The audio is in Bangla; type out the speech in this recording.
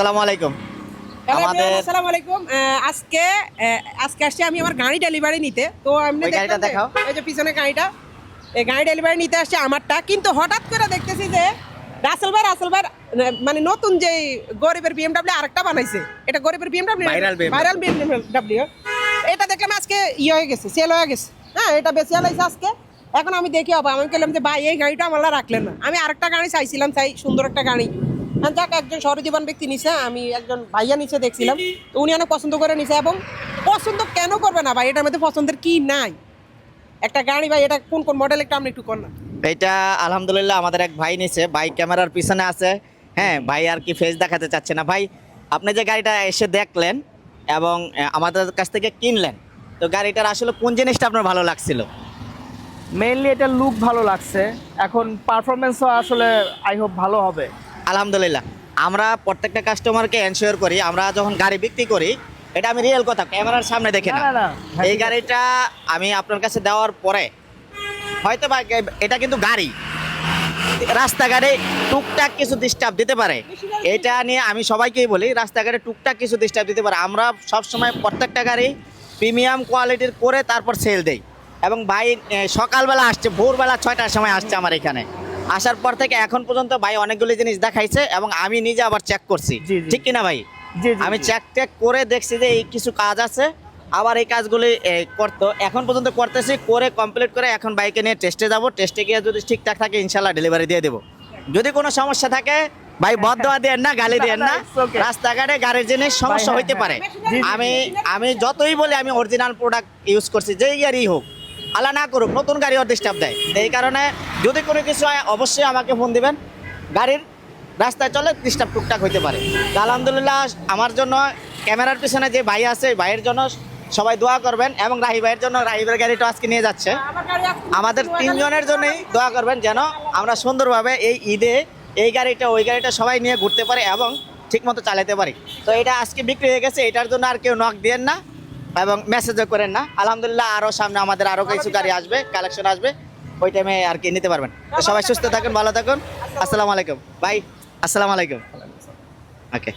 আসসালামু আলাইকুম। আসসালামু আলাইকুম। আজকে আজকে আসছি আমি আমার গাড়ি ডেলিভারি নিতে। তো এমনি ওই গাড়িটা দেখলাম দেখাও। এই যে পিছনে গাড়িটা, এই গাড়ি ডেলিভারি নিতে আসছে আমারটা, কিন্তু হঠাৎ করে দেখতেছি যে রাসেল ভাই মানে নতুন যে গরিবের বিএমডব্লিউ আরেকটা বানাইছে। এটা গরিবের বিএমডব্লিউ, ভাইরাল বিএমডব্লিউ। এটা দেখলাম আজকে হয়ে গেছে, সেল হয়ে গেছে। হ্যাঁ, এটা বেশি আলাইছে আজকে। এখন আমি দেখি হবে, আমি বললাম যে ভাই এই গাড়িটা আমার রাখলেন না। আমি আরেকটা গাড়ি চাইছিলাম, সুন্দর একটা গাড়ি। যাক, একজন সহজীবন ব্যক্তি নিছে, আমি একজন ভাইয়া নিচে দেখছিলাম, তো উনি অনেক পছন্দ করে নিছে। এবং পছন্দ কেন করবে না ভাই, এটার মধ্যে পছন্দের কি নাই? একটা গাড়ি ভাই, এটা কোন কোন মডেল একটা আপনি একটু কর না। এটা আলহামদুলিল্লাহ আমাদের এক ভাই নিছে, ভাই ক্যামেরার পিছনে আছে। হ্যাঁ, ভাই আর কি ফেস দেখাতে চাচ্ছে না। ভাই, আপনি যে গাড়িটা এসে দেখলেন এবং আমাদের কাছ থেকে কিনলেন, তো গাড়িটার আসলে কোন জিনিসটা আপনার ভালো লাগছিল? মেইনলি এটা লুক ভালো লাগছে, এখন পারফরমেন্সও আসলে আই হোপ ভালো হবে। আলহামদুলিল্লাহ, আমরা প্রত্যেকটা কাস্টমারকে এনশিওর করি, আমরা যখন গাড়ি বিক্রি করি, এটা আমি রিয়েল কথা ক্যামেরার সামনে দেখি না। না, এই গাড়িটা আমি আপনার কাছে দেওয়ার পরে হয়তো বা এটা কিন্তু গাড়ি, রাস্তাঘাটে টুকটাক কিছু ডিস্টার্ব দিতে পারে। এটা নিয়ে আমি সবাইকেই বলি, রাস্তাঘাটে টুকটাক কিছু ডিস্টার্ব দিতে পারে। আমরা সবসময় প্রত্যেকটা গাড়ি প্রিমিয়াম কোয়ালিটির করে তারপর সেল দেই। এবং ভাই সকালবেলা আসছে, ভোরবেলা 6টার সময় আসছে আমার এখানে। আসার পর থেকে এখন পর্যন্ত ভাই অনেকগুলো জিনিস দেখাইছে এবং আমি নিজে আবার চেক করছি। জি, জি। ঠিক কিনা ভাই? আমি চেক করে দেখছি যে এই কিছু কাজ আছে, আবার এই কাজগুলি করতো এখন পর্যন্ত করতেছি, করে কমপ্লিট করে এখন বাইকে নিয়ে টেস্টে যাব। টেস্টে গিয়ে যদি ঠিকঠাক থাকে ইনশাল্লাহ ডেলিভারি দিয়ে দেবো। যদি কোনো সমস্যা থাকে ভাই বদদোয়া দেন না, গালি দেন না। রাস্তাঘাটে গাড়ির জিনিস সমস্যা হইতে পারে। আমি যতই বলি আমি অরিজিনাল প্রোডাক্ট ইউজ করছি, যেই গাড়ি হোক, আল্লাহ না করুক নতুন গাড়ি ওর ডিস্টার্ব দেয়। এই কারণে যদি কোনো কিছু হয় অবশ্যই আমাকে ফোন দিবেন। গাড়ির রাস্তায় চলে ডিস্টার্ব টুকটাক হইতে পারে। তো আলহামদুলিল্লাহ আমার জন্য ক্যামেরার পিছনে যে ভাই আছে, ভাইয়ের জন্য সবাই দোয়া করবেন। এবং রাহি ভাইয়ের জন্য, রাহি ভাইয়ের গাড়িটা আজকে নিয়ে যাচ্ছে, আমাদের তিনজনের জন্যই দোয়া করবেন যেন আমরা সুন্দরভাবে এই ঈদে এই গাড়িটা ওই গাড়িটা সবাই নিয়ে ঘুরতে পারি এবং ঠিকমতো চালাতে পারি। তো এটা আজকে বিক্রি হয়ে গেছে, এটার জন্য আর কেউ নক দিয়েন না এবং মেসেজও করেন না। আলহামদুলিল্লাহ আরও সামনে আমাদের আরও কিছু গাড়ি আসবে, কালেকশন আসবে, ওই টাইমে আর কি নিতে পারবেন। তো সবাই সুস্থ থাকুন, ভালো থাকুন। আসসালামু আলাইকুম ভাই। আসসালামু আলাইকুম। ওকে।